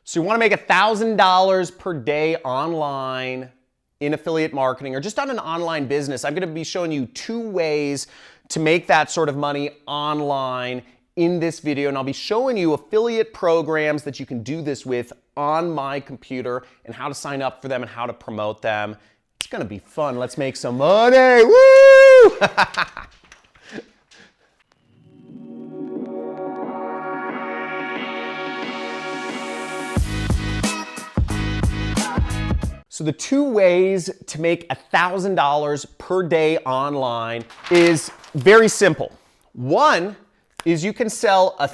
So you want to make $1,000 per day online in affiliate marketing or just on an online business. I'm going to be showing you 2 ways to make that sort of money online in this video, and I'll be showing you affiliate programs that you can do this with on my computer and how to sign up for them and how to promote them. It's going to be fun. Let's make some money. Woo! So the 2 ways to make $1,000 per day online is very simple. One is you can sell a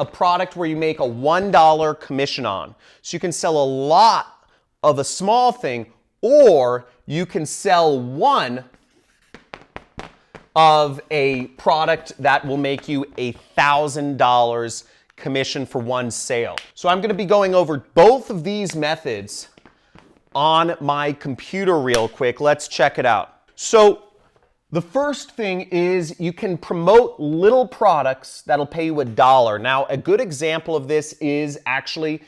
product where you make a $1 commission on. So you can sell a lot of a small thing, or you can sell one of a product that will make you $1,000 commission for one sale. So I'm going to be going over both of these methods on my computer real quick. Let's check it out. So the first thing is you can promote little products that'll pay you $1. Now, a good example of this is actually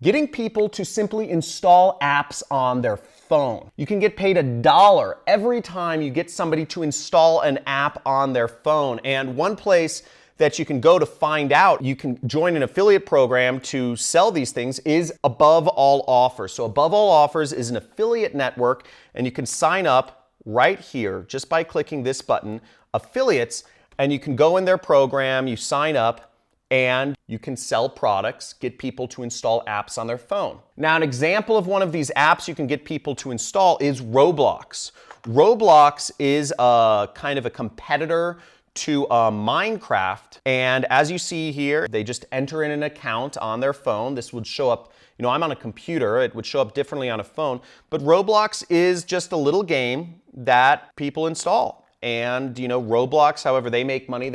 getting people to simply install apps on their phone. You can get paid $1 every time you get somebody to install an app on their phone. And one place that you can go to find out you can join an affiliate program to sell these things is Above All Offers. So Above All Offers is an affiliate network, and you can sign up right here just by clicking this button, Affiliates, and you can go in their program, you sign up, and you can sell products, get people to install apps on their phone. Now, an example of one of these apps you can get people to install is Roblox. Roblox is a kind of a competitor to Minecraft, and as you see here, they just enter in an account on their phone. This would show up, you know, I'm on a computer, it would show up differently on a phone, but Roblox is just a little game that people install. And, you know, Roblox, however they make money,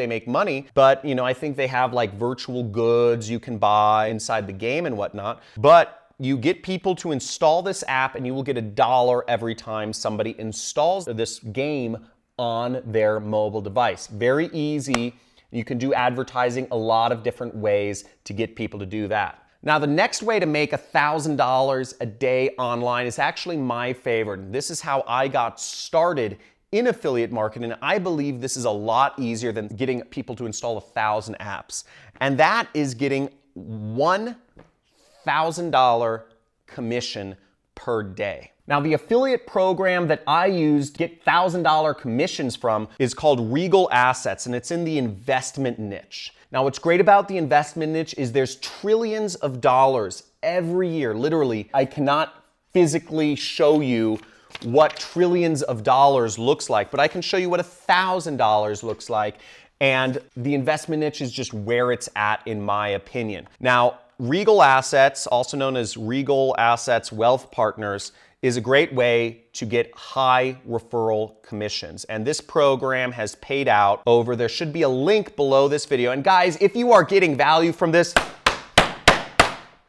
but, you know, I think they have like virtual goods you can buy inside the game and whatnot, but you get people to install this app and you will get $1 every time somebody installs this game on their mobile device. Very easy. You can do advertising a lot of different ways to get people to do that. Now, the next way to make $1,000 a day online is actually my favorite. This is how I got started in affiliate marketing. I believe this is a lot easier than getting people to install 1,000 apps. And that is getting $1,000 commission per day. Now, the affiliate program that I used to get $1,000 commissions from is called Regal Assets, and it's in the investment niche. Now, what's great about the investment niche is there's trillions of dollars every year. Literally, I cannot physically show you what trillions of dollars looks like, but I can show you what $1,000 looks like, and the investment niche is just where it's at, in my opinion. Now, Regal Assets, also known as Regal Assets Wealth Partners, is a great way to get high referral commissions. And this program has paid out over, there should be a link below this video. And guys, if you are getting value from this,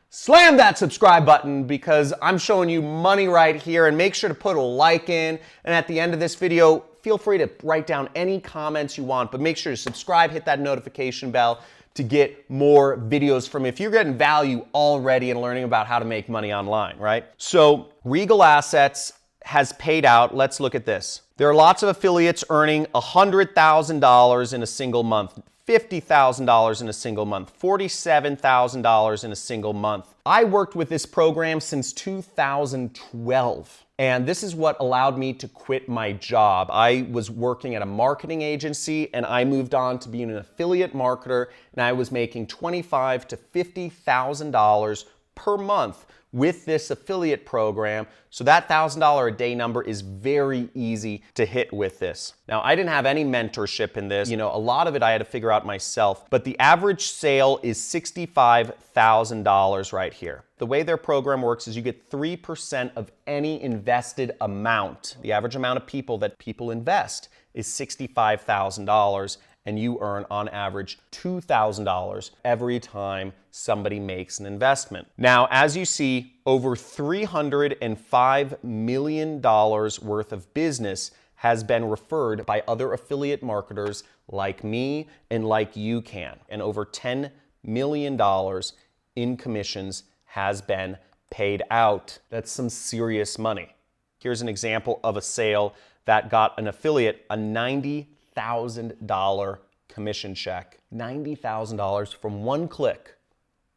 slam that subscribe button, because I'm showing you money right here. And make sure to put a like in. And at the end of this video, feel free to write down any comments you want, but make sure to subscribe, hit that notification bell to get more videos from me if you're getting value already and learning about how to make money online, right? So Regal Assets has paid out. Let's look at this. There are lots of affiliates earning $100,000 in a single month, $50,000 in a single month, $47,000 in a single month. I worked with this program since 2012. And this is what allowed me to quit my job. I was working at a marketing agency and I moved on to being an affiliate marketer, and I was making $25,000 to $50,000 per month with this affiliate program. So that $1,000 a day number is very easy to hit with this. Now, I didn't have any mentorship in this. You know, a lot of it I had to figure out myself, but the average sale is $65,000 right here. The way their program works is you get 3% of any invested amount. The average amount of people that people invest is $65,000, and you earn on average $2,000 every time somebody makes an investment. Now, as you see, over $305 million worth of business has been referred by other affiliate marketers like me and like you can, and over $10 million in commissions has been paid out. That's some serious money. Here's an example of a sale that got an affiliate a $90,000 commission check. $90,000 from one click,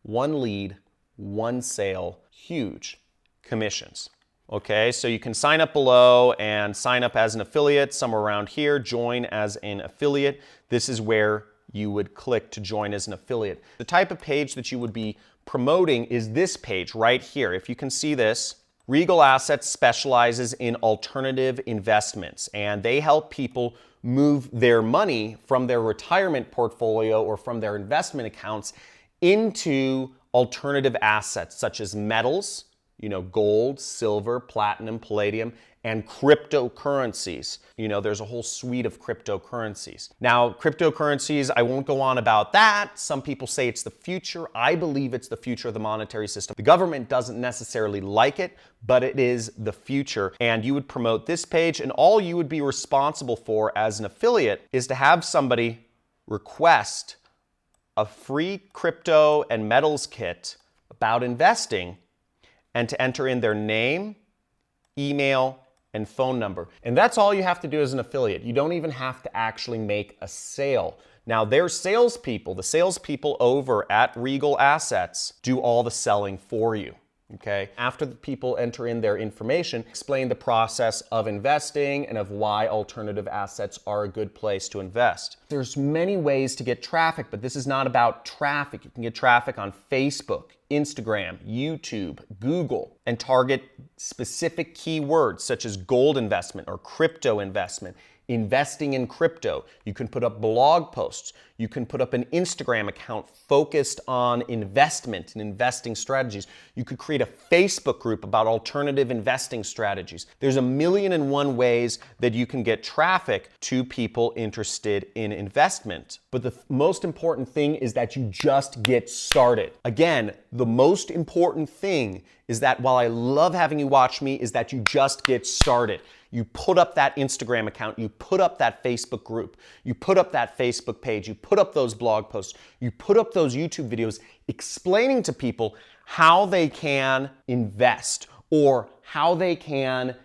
one lead, one sale, huge commissions. Okay, so you can sign up below and sign up as an affiliate, somewhere around here, join as an affiliate. This is where you would click to join as an affiliate. The type of page that you would be promoting is this page right here. If you can see this, Regal Assets specializes in alternative investments, and they help people move their money from their retirement portfolio or from their investment accounts into alternative assets such as metals, gold, silver, platinum, palladium, and cryptocurrencies. There's a whole suite of cryptocurrencies. Now, cryptocurrencies, I won't go on about that. Some people say it's the future. I believe it's the future of the monetary system. The government doesn't necessarily like it, but it is the future. And you would promote this page, and all you would be responsible for as an affiliate is to have somebody request a free crypto and metals kit about investing, and to enter in their name, email, and phone number. And that's all you have to do as an affiliate. You don't even have to actually make a sale. Now, their salespeople, the salespeople over at Regal Assets, do all the selling for you. Okay? After the people enter in their information, explain the process of investing and of why alternative assets are a good place to invest. There's many ways to get traffic, but this is not about traffic. You can get traffic on Facebook, Instagram, YouTube, Google, and target specific keywords such as gold investment or crypto investment, investing in crypto. You can put up blog posts. You can put up an Instagram account focused on investment and investing strategies. You could create a Facebook group about alternative investing strategies. There's a million and one ways that you can get traffic to people interested in investment. But the most important thing is that you just get started. Again, the most important thing is that while I love having you watch me, is that you just get started. You put up that Instagram account, you put up that Facebook group, you put up that Facebook page, you put up those blog posts, you put up those YouTube videos explaining to people how they can invest or how they can,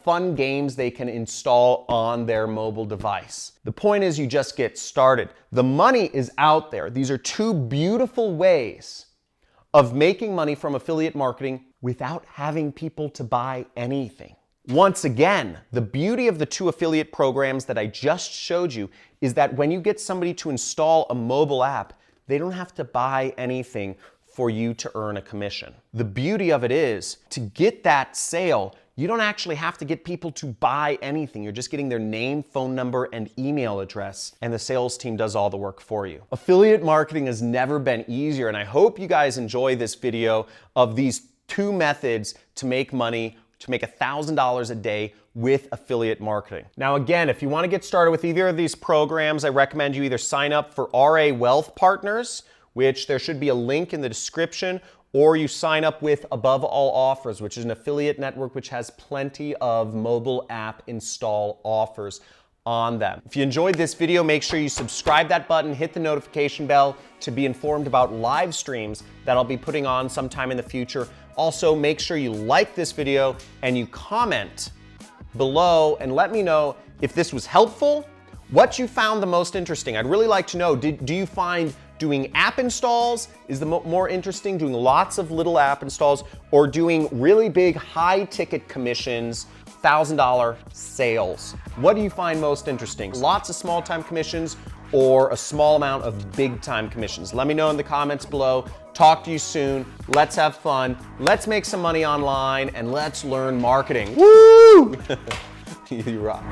fun games they can install on their mobile device. The point is you just get started. The money is out there. These are two beautiful ways of making money from affiliate marketing without having people to buy anything. Once again, the beauty of the two affiliate programs that I just showed you is that when you get somebody to install a mobile app, they don't have to buy anything for you to earn a commission. The beauty of it is, to get that sale, you don't actually have to get people to buy anything. You're just getting their name, phone number, and email address, and the sales team does all the work for you. Affiliate marketing has never been easier, and I hope you guys enjoy this video of these two methods to make money, to make $1,000 a day with affiliate marketing. Now again, if you want to get started with either of these programs, I recommend you either sign up for RA Wealth Partners, which there should be a link in the description, or you sign up with Above All Offers, which is an affiliate network which has plenty of mobile app install offers on them. If you enjoyed this video, make sure you subscribe that button, hit the notification bell to be informed about live streams that I'll be putting on sometime in the future. Also, make sure you like this video and you comment below and let me know if this was helpful, what you found the most interesting. I'd really like to know, do you find doing app installs is the more interesting, doing lots of little app installs, or doing really big high ticket commissions, $1,000 sales? What do you find most interesting? Lots of small time commissions or a small amount of big time commissions? Let me know in the comments below. Talk to you soon. Let's have fun. Let's make some money online and let's learn marketing. Woo! You rock.